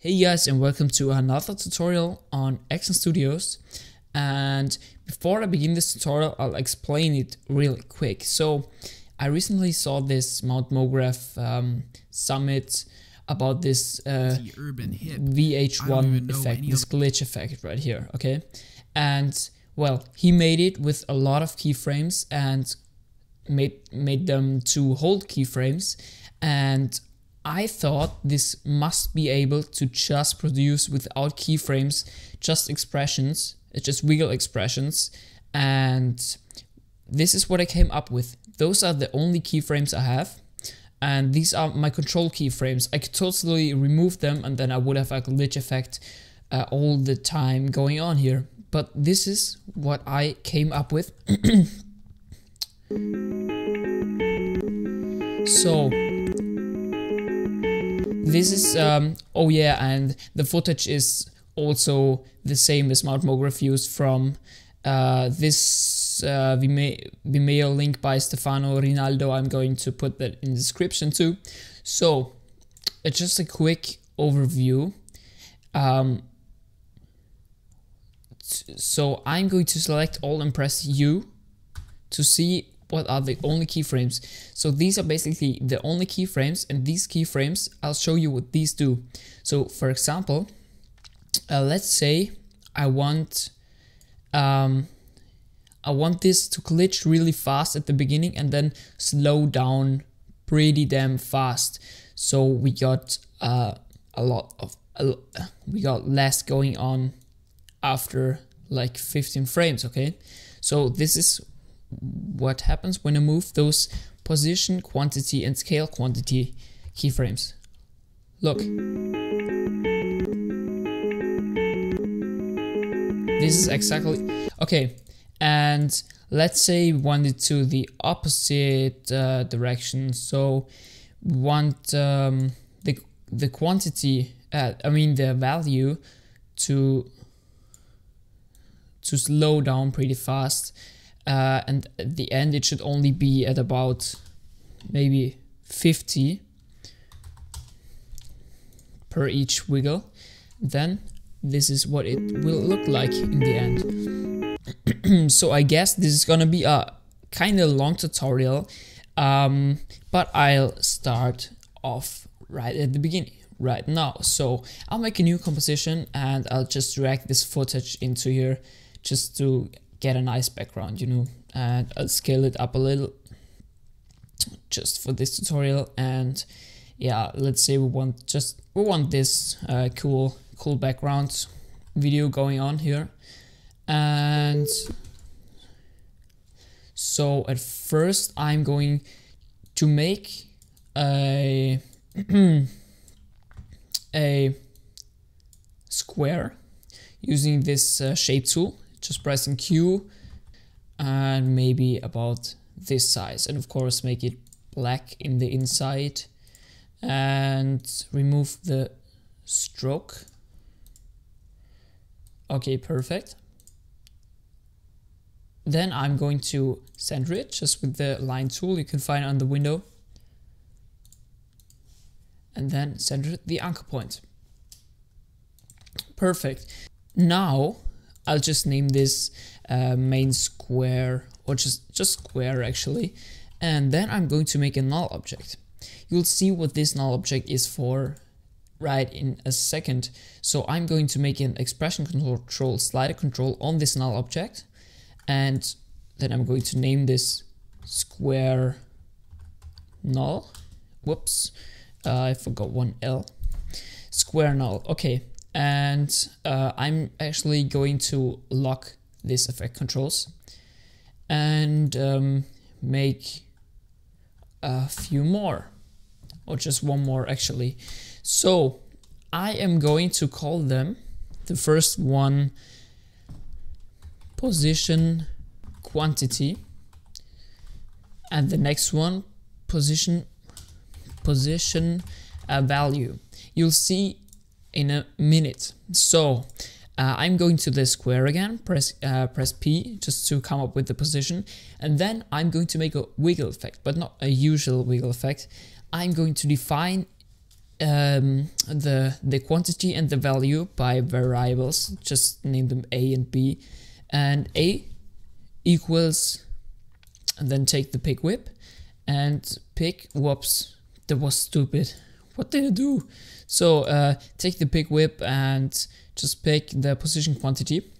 Hey guys, and welcome to another tutorial on Action Studios. And before I begin this tutorial, I'll explain it really quick. So I recently saw this Mount MoGraph summit about this VH1 effect, this glitch effect right here, okay? And well, he made it with a lot of keyframes and made them to hold keyframes, and I thought this must be able to just produce without keyframes, just expressions, just wiggle expressions, and this is what I came up with. Those are the only keyframes I have, and these are my control keyframes. I could totally remove them and then I would have a glitch effect all the time going on here, but this is what I came up with. So this is, oh yeah, and the footage is also the same as Mount MoGraph used from this Vimeo link by Stefano Rinaldo. I'm going to put that in the description too. So, just a quick overview. So I'm going to select Alt and press U to see what are the only keyframes. So these are basically the only keyframes, and these keyframes, I'll show you what these do. So for example, let's say I want this to glitch really fast at the beginning and then slow down pretty damn fast. So we got we got less going on after like 15 frames, okay? So this is what happens when I move those position, quantity and scale quantity keyframes. Look. This is exactly, okay, and let's say we want it to the opposite direction. So we want the quantity, the value to slow down pretty fast. And at the end it should only be at about maybe 50 per each wiggle. Then this is what it will look like in the end. So I guess this is gonna be a kind of long tutorial, but I'll start off right at the beginning, right now. So I'll make a new composition and I'll just drag this footage into here just to get a nice background, you know, and I'll scale it up a little just for this tutorial. And yeah, let's say we want this cool background video going on here. And so at first I'm going to make a square using this shape tool. Just pressing Q and maybe about this size, and of course make it black in the inside and remove the stroke. Okay, perfect. Then I'm going to center it just with the line tool you can find on the window, and then center the anchor point. Perfect. Now I'll just name this main square, or just square actually, and then I'm going to make a null object. You'll see what this null object is for right in a second. So I'm going to make an expression control slider control on this null object, and then I'm going to name this square null. Whoops, I forgot one L. Square null, okay. And I'm actually going to lock this effect controls and make a few more, or just one more actually. So I am going to call them, the first one position quantity, and the next one position value. You'll see in a minute. So I'm going to the square again, press P just to come up with the position, and then I'm going to make a wiggle effect, but not a usual wiggle effect. I'm going to define the quantity and the value by variables. Just name them A and B, and A equals, and then take the pick whip and pick, whoops, that was stupid. What did I do? So take the pick whip and just pick the position quantity,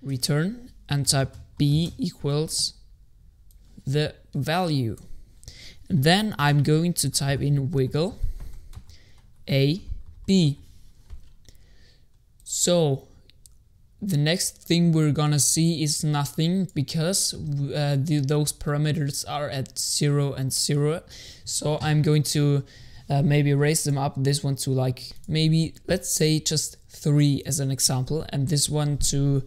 return, and type B equals the value. And then I'm going to type in wiggle A, B. So the next thing we're gonna see is nothing, because those parameters are at 0 and 0. So I'm going to maybe raise them up, this one to like maybe, let's say just 3 as an example, and this one to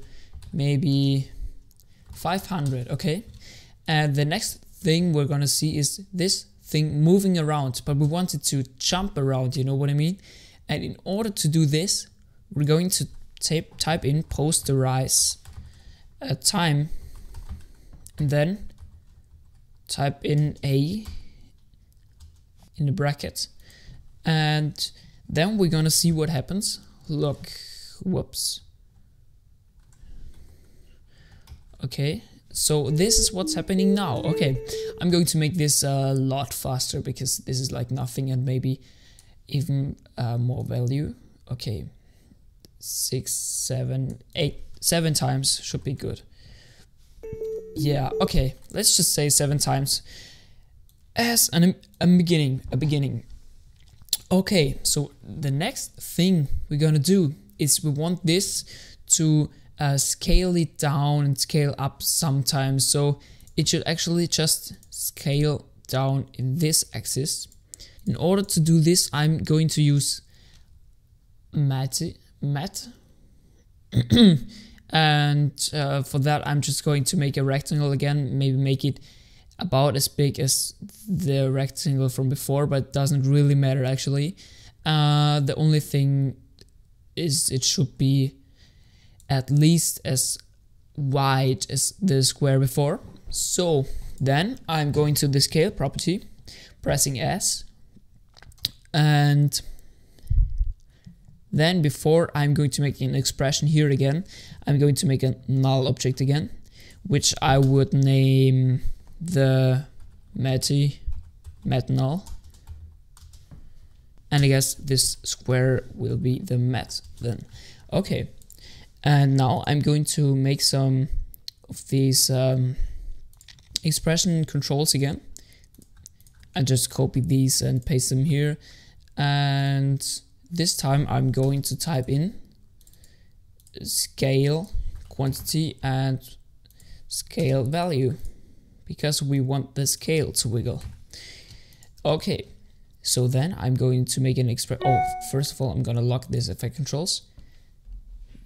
maybe 500, okay? And the next thing we're gonna see is this thing moving around, but we want it to jump around, you know what I mean? And in order to do this, we're going to type in posterize time, and then type in A in the bracket, and then we're gonna see what happens. Look, whoops. Okay, so this is what's happening now. Okay, I'm going to make this a lot faster, because this is like nothing, and maybe even more value. Okay, 6, 7, 8, 7 times should be good. Yeah, okay, let's just say 7 times as a beginning. Okay, so the next thing we're gonna do is we want this to scale it down and scale up sometimes. So it should actually just scale down in this axis. In order to do this, I'm going to use matte. And for that, I'm just going to make a rectangle again, maybe make it about as big as the rectangle from before, but it doesn't really matter actually. The only thing is it should be at least as wide as the square before. So then I'm going to the scale property, pressing S, and then before I'm going to make an expression here again, I'm going to make a null object again, which I would name the matte null, and I guess this square will be the matte then. Okay, and now I'm going to make some of these expression controls again. I just copy these and paste them here, and this time I'm going to type in scale quantity and scale value, because we want the scale to wiggle. Okay, so then I'm going to make an first of all, I'm gonna lock this effect controls.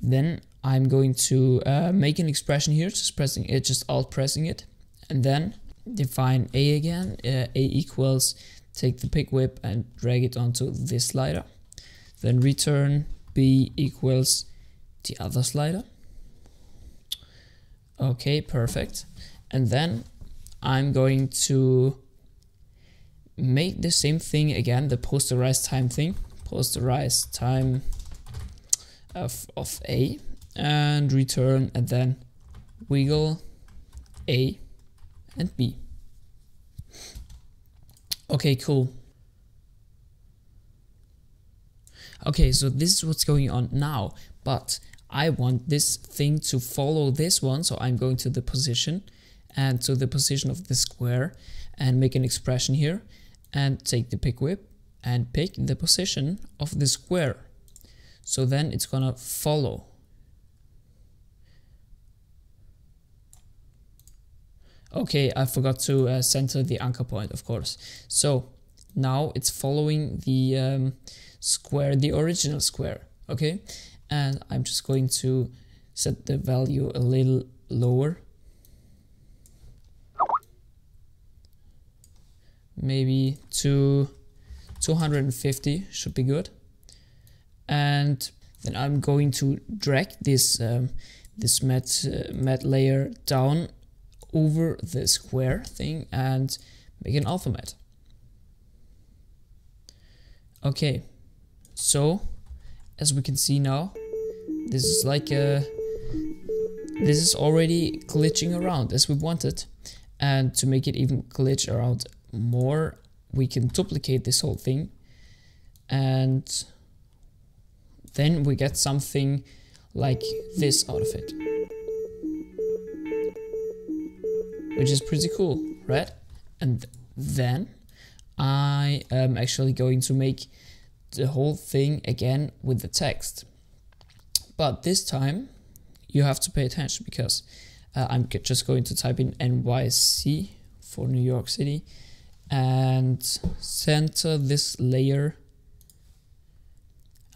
Then I'm going to make an expression here, just pressing it, just alt pressing it, and then define A again. A equals, take the pick whip and drag it onto this slider. Then return B equals the other slider. Okay, perfect. And then I'm going to make the same thing again, the posterize time thing. Posterize time of A, and return, and then wiggle A and B. Okay, cool. Okay, so this is what's going on now, but I want this thing to follow this one, so I'm going to the position and to the position of the square and make an expression here and take the pick whip and pick the position of the square. So then it's gonna follow. Okay, I forgot to center the anchor point, of course. So now it's following the square, the original square, okay? And I'm just going to set the value a little lower. Maybe to 250 should be good. And then I'm going to drag this this matte layer down over the square thing and make an alpha matte. Okay, So as we can see now, this is like this is already glitching around as we wanted. And to make it even glitch around more, we can duplicate this whole thing, and then we get something like this out of it, which is pretty cool, right? And then I am actually going to make the whole thing again with the text, but this time you have to pay attention, because I'm just going to type in NYC for New York City and center this layer,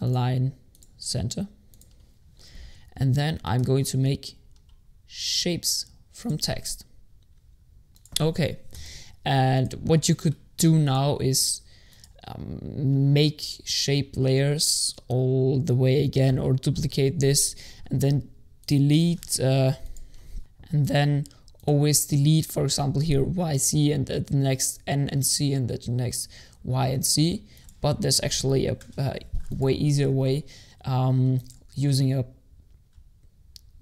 align center, and then I'm going to make shapes from text. Okay, and what you could do now is make shape layers all the way again, or duplicate this and then delete and then always delete, for example here YC, and the next N and C, and the next Y and C. But there's actually a way easier way, using a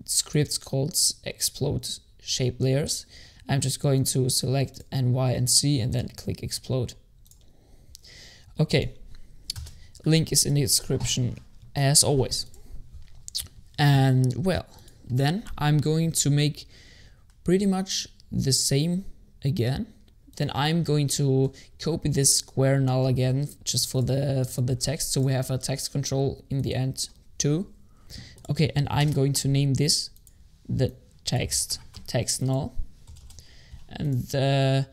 script called explode shape layers. I'm just going to select N, Y and C and then click explode. Okay, link is in the description as always. And well, then I'm going to make pretty much the same again. Then I'm going to copy this square null again, just for the text, so we have a text control in the end too. Okay, and I'm going to name this the text null, and I'm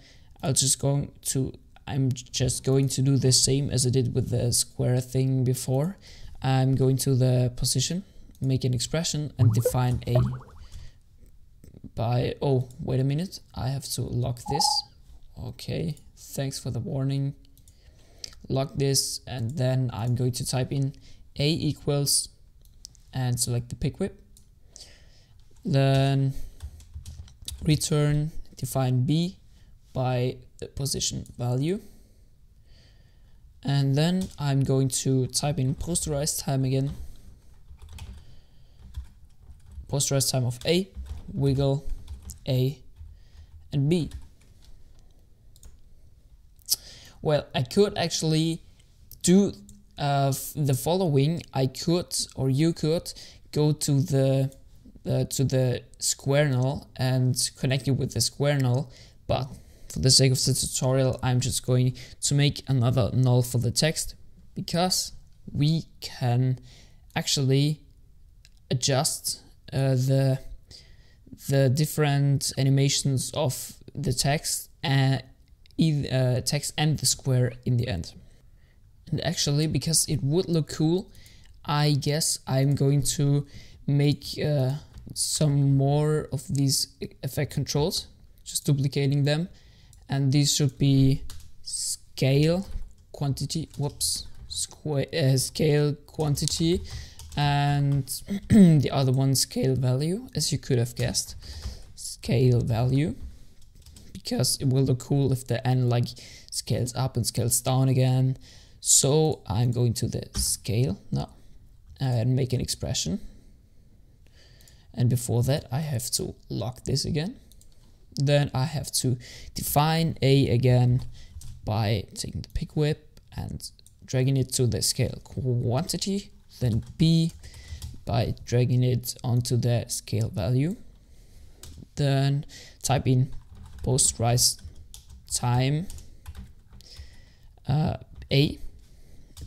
just going to do the same as I did with the square thing before. I'm going to the position, make an expression, and define a by, oh wait a minute, I have to lock this. Okay, thanks for the warning. Lock this, and then I'm going to type in a equals and select the pick whip, then return define b by the position value, and then I'm going to type in posterized time again, posterized time of a, wiggle a and b. Well, I could actually do the following. I could, or you could, go to the square null and connect it with the square null, but for the sake of the tutorial, I'm just going to make another null for the text, because we can actually adjust the different animations of the text and text and the square in the end. And actually, because it would look cool, I guess I'm going to make some more of these effect controls, just duplicating them, and these should be scale quantity, scale quantity, and the other one scale value, as you could have guessed, scale value, because it will look cool if the n like scales up and scales down again. So I'm going to the scale now and make an expression, and before that I have to lock this again. Then I have to define a again by taking the pick whip and dragging it to the scale quantity, then b by dragging it onto the scale value, then type in posterized time a,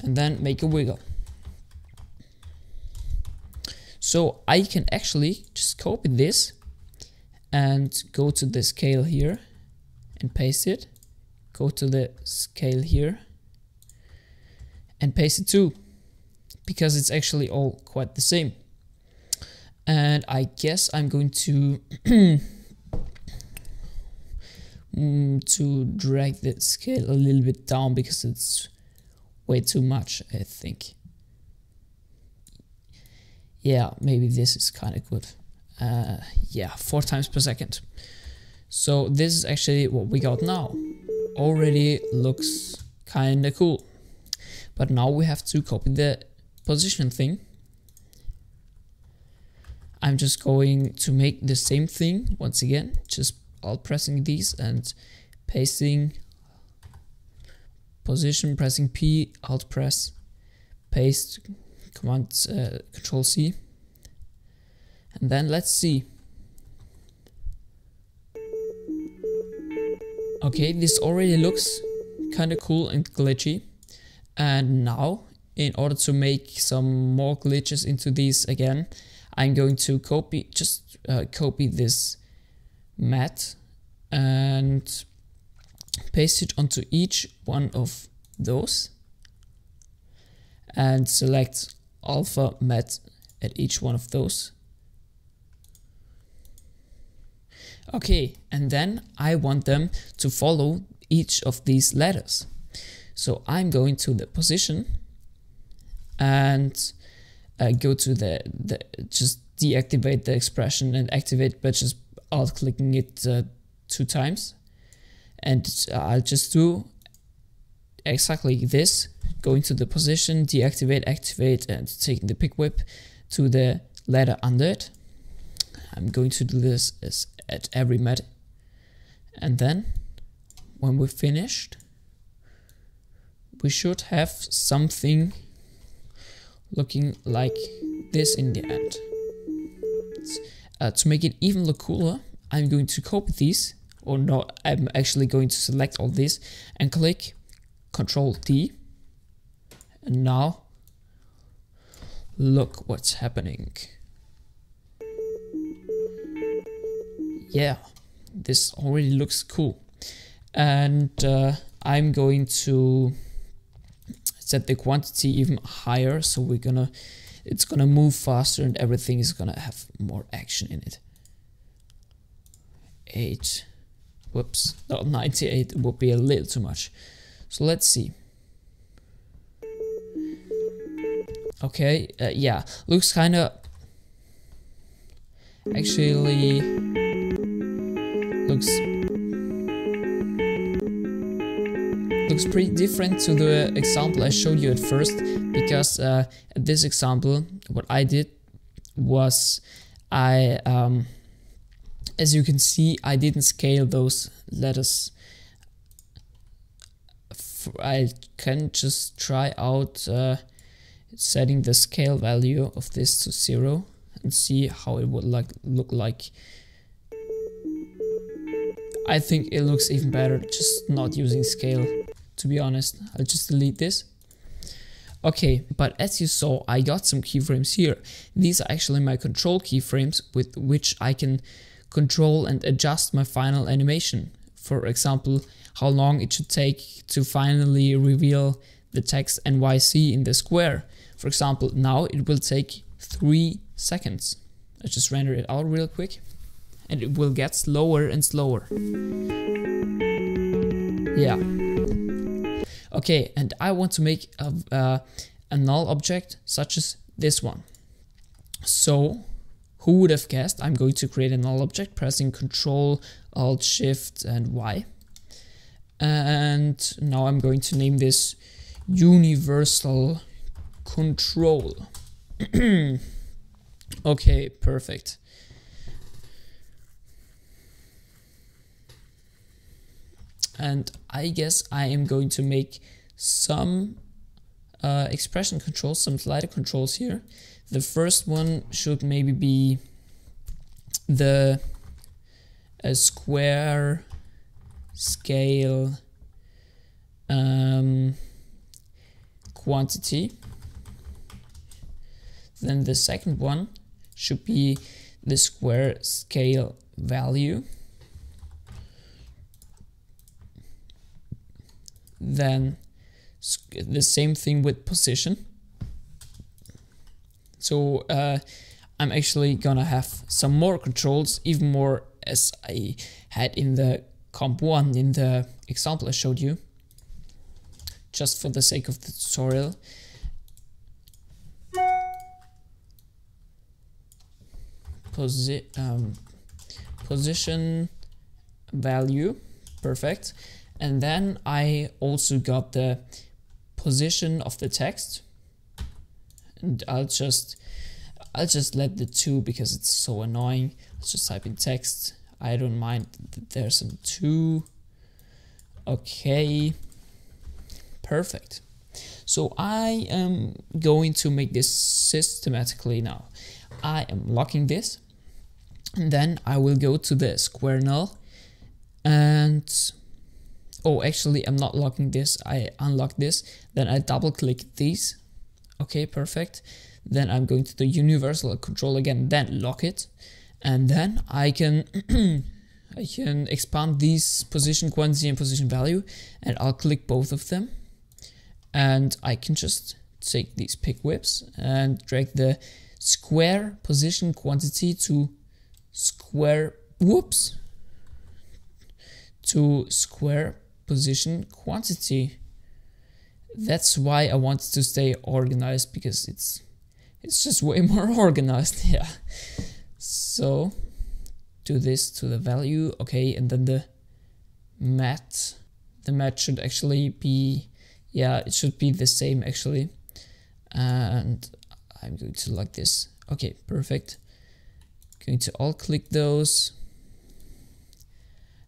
and then make a wiggle. So I can actually just copy this and go to the scale here and paste it, go to the scale here and paste it too, because it's actually all quite the same. And I guess I'm going to to drag the scale a little bit down, because it's way too much, I think. Yeah, maybe this is kind of good. Yeah, 4 times per second. So this is actually what we got now. Already looks kind of cool. But now we have to copy the position thing. I'm just going to make the same thing once again, just alt pressing these and pasting position, pressing P, alt press, paste, command control C, and then let's see. Okay, this already looks kind of cool and glitchy, and now in order to make some more glitches into these again, I'm going to copy this matte and paste it onto each one of those and select alpha matte at each one of those. Okay, and then I want them to follow each of these letters. So I'm going to the position and go to the just deactivate the expression and activate by just alt clicking it 2 times, and I'll just do exactly this, going to the position, deactivate, activate, and taking the pick whip to the letter under it. I'm going to do this at every matte, and then when we're finished we should have something looking like this in the end. To make it even look cooler, I'm going to copy these, or no, I'm actually going to select all these and click Ctrl D, and now look what's happening. Yeah, this already looks cool, and I'm going to set the quantity even higher, so it's gonna move faster and everything is gonna have more action in it. 8, whoops, no, 98 would be a little too much. So let's see. Okay, yeah, looks kinda, actually looks pretty different to the example I showed you at first, because at this example what I did was as you can see, I didn't scale those letters. I can just try out setting the scale value of this to 0 and see how it would look like. I think it looks even better just not using scale, to be honest. I'll just delete this. Okay, but as you saw, I got some keyframes here. These are actually my control keyframes with which I can control and adjust my final animation. For example, how long it should take to finally reveal the text NYC in the square. For example, now it will take 3 seconds. Let's just render it out real quick, and it will get slower and slower. Yeah. Okay, and I want to make a null object such as this one. So, who would have guessed I'm going to create a null object pressing Ctrl, Alt, Shift, and Y. And now I'm going to name this Universal Control. Okay, perfect. And I guess I am going to make some expression controls, some slider controls here. The first one should maybe be the square scale quantity. Then the second one should be the square scale value. Then the same thing with position. So I'm actually gonna have some more controls, even more as I had in the comp 1 in the example I showed you, just for the sake of the tutorial. Position value, perfect. And then I also got the position of the text, and I'll just let the 2 because it's so annoying. Let's just type in text. I don't mind that there's some 2. Okay, perfect. So I am going to make this systematically now. I am locking this, and then I will go to the square null, and oh, actually I'm not locking this, I unlock this, then I double click these. Okay, perfect. Then I'm going to the universal control again, then lock it, and then I can I can expand these position quantity and position value, and I'll click both of them, and I can just take these pick whips and drag the square position quantity to square position quantity. That's why I want to stay organized, because it's just way more organized. Yeah. So do this to the value. Okay, and then the mat should actually be, yeah, it should be the same actually. And I'm going to like this. Okay, perfect. Going to all click those.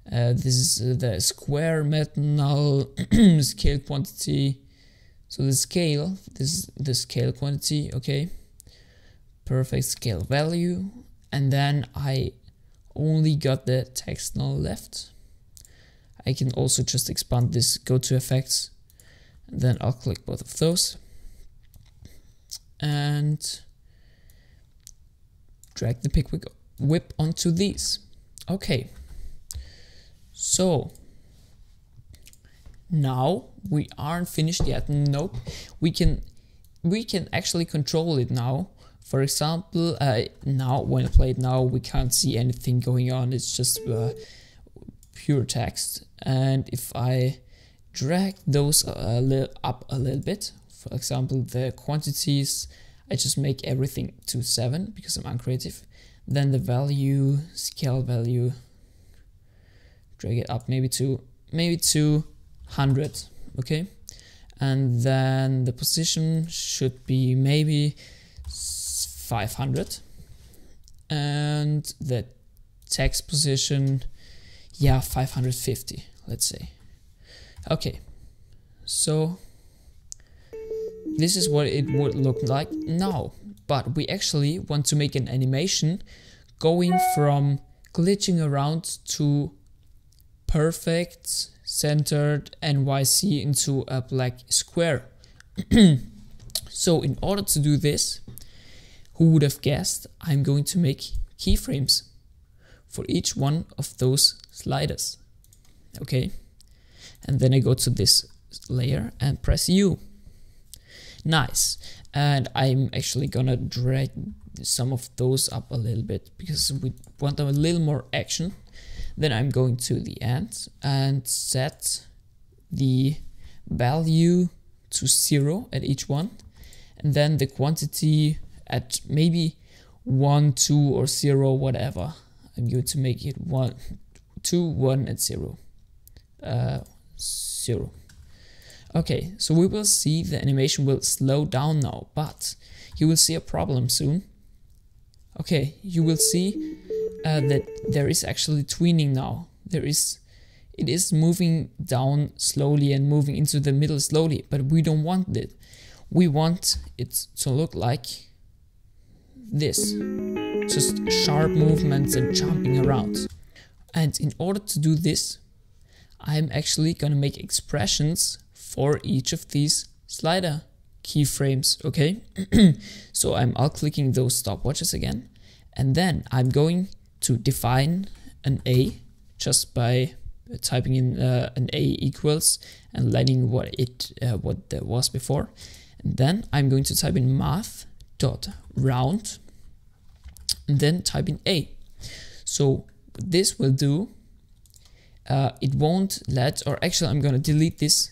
This is the square mat null scale quantity. So the scale, this is the scale quantity. Okay, perfect, scale value. And then I only got the text null left. I can also just expand this, go to effects, and then I'll click both of those and drag the pick whip onto these. Okay, so now we aren't finished yet. Nope, we can actually control it now. For example, now when I play it now, we can't see anything going on. It's just pure text. And if I drag those up a little bit, for example, the quantities, I just make everything to 7 because I'm uncreative. Then the value, scale value, drag it up maybe to 100. Okay, and then the position should be maybe 500, and the text position, yeah, 550, let's say. Okay, so this is what it would look like now, but we actually want to make an animation going from glitching around to perfect centered NYC into a black square. So in order to do this, who would have guessed, I'm going to make keyframes for each one of those sliders. Okay, and then I go to this layer and press U. Nice. And I'm actually gonna drag some of those up a little bit because we want a little more action. Then I'm going to the end and set the value to 0 at each one, and then the quantity at maybe 1, 2 or 0, whatever. I'm going to make it 1, 2, 1 and 0. 0. Okay, so we will see the animation will slow down now, but you will see a problem soon. Okay, you will see that there is actually tweening now. It is moving down slowly and moving into the middle slowly, but we don't want it. We want it to look like this, just sharp movements and jumping around. And in order to do this, I'm actually gonna make expressions for each of these slider keyframes, okay? So I'm alt-clicking those stopwatches again, and then I'm going to define an A just by typing in an A equals and letting what there was before. And then I'm going to type in math.round and then type in A. So this will do, it won't let, or actually I'm gonna delete this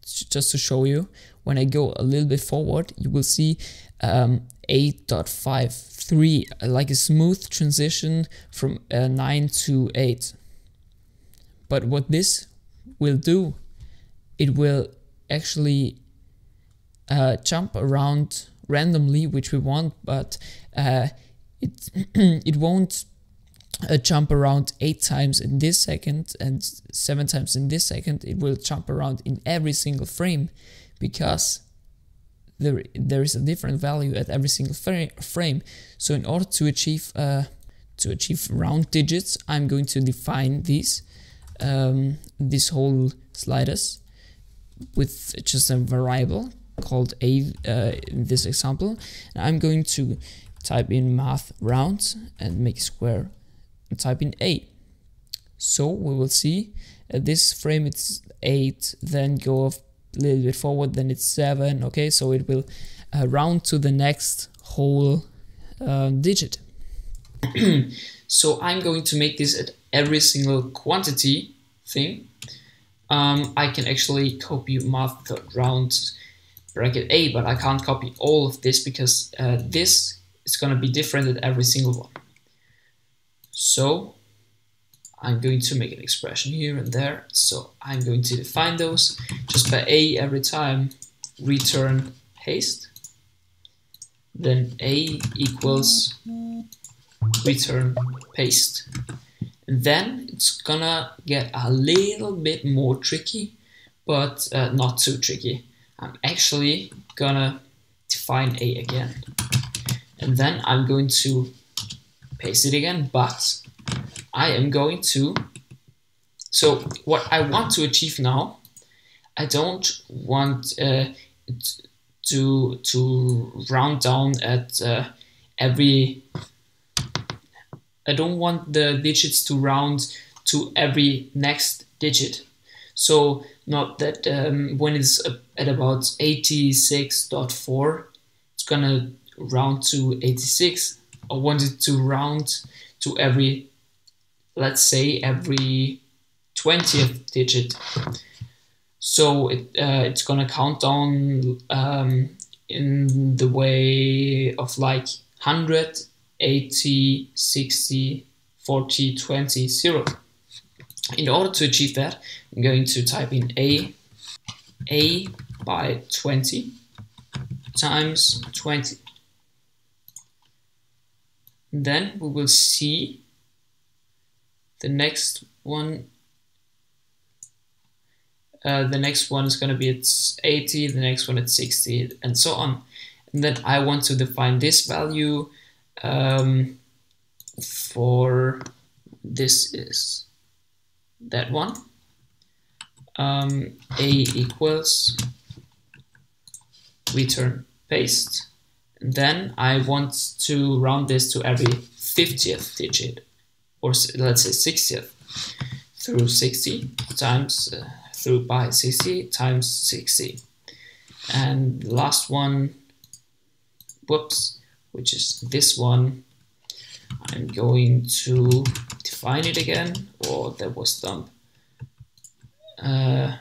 just to show you. When I go a little bit forward, you will see 8.53, like a smooth transition from 9 to 8. But what this will do, it will actually jump around randomly, which we want, but it won't jump around 8 times in this second and 7 times in this second. It will jump around in every single frame, because there is a different value at every single frame. So in order to achieve round digits, I'm going to define these this whole sliders with just a variable called a in this example. And I'm going to type in math round and make square and type in a. So we will see at this frame it's 8, then go a little bit forward, then it's 7. Okay, so it will round to the next whole digit. So I'm going to make this at every single quantity thing. I can actually copy math round bracket a, but I can't copy all of this because this is going to be different at every single one. So I'm going to make an expression here and there. So I'm going to define those just by a every time, return paste, then a equals return paste. And then it's gonna get a little bit more tricky, but not too tricky. I'm actually gonna define a again, and then I'm going to paste it again, but I am going to, so what I want to achieve now, I don't want to round down at every, I don't want the digits to round to every next digit. So not that when it's at about 86.4, it's gonna round to 86. I want it to round to every, let's say, every 20th digit. So it's gonna count down in the way of like 100, 80, 60, 40, 20, 0. In order to achieve that, I'm going to type in a by 20 times 20. Then we will see the next one. The next one is going to be at 80, the next one at 60, and so on. And then I want to define this value for this is that one. A equals return paste. And then I want to round this to every 50th digit, or let's say 60th, through 60 times through by 60 times 60. And the last one, whoops, which is this one, I'm going to define it again, or that was done by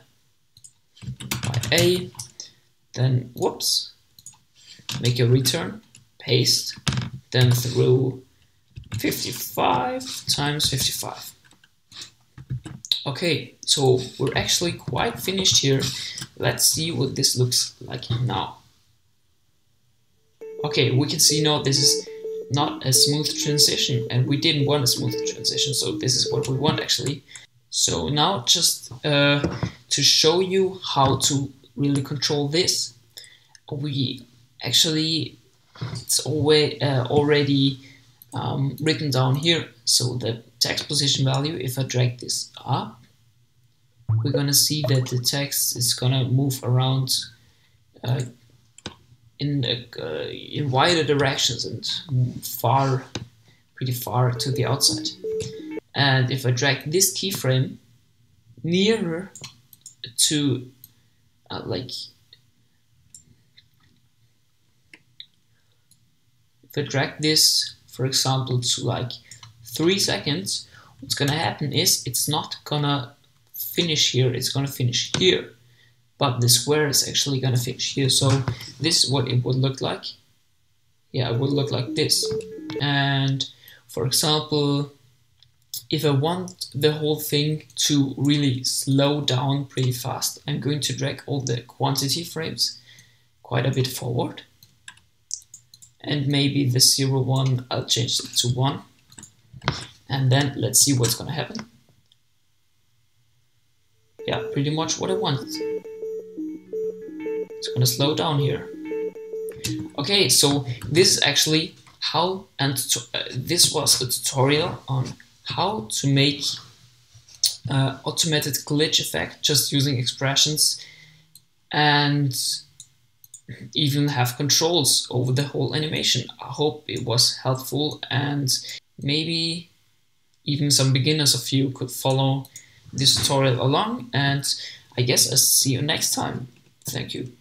a, then whoops, make a return, paste, then through 55 times 55. Okay, so we're actually quite finished here. Let's see what this looks like now. Okay, we can see now this is not a smooth transition, and we didn't want a smooth transition, so this is what we want actually. So now just to show you how to really control this, we actually, it's already written down here. So the text position value, if I drag this up, we're gonna see that the text is gonna move around in wider directions and pretty far to the outside. And if I drag this keyframe nearer to if I drag this, for example, to like 3 seconds, what's gonna happen is it's not gonna finish here, it's gonna finish here, but the square is actually gonna finish here. So this is what it would look like. Yeah, it would look like this. And for example, if I want the whole thing to really slow down pretty fast, I'm going to drag all the quantity quite a bit forward. And maybe the 0, 1, I'll change it to 1. And then let's see what's gonna happen. Yeah, pretty much what I wanted. It's gonna slow down here. Okay, so this is actually how, and this was a tutorial on how to make automated glitch effect just using expressions and even have controls over the whole animation. I hope it was helpful, and maybe even some beginners of you could follow this tutorial along, and I guess I'll see you next time. Thank you.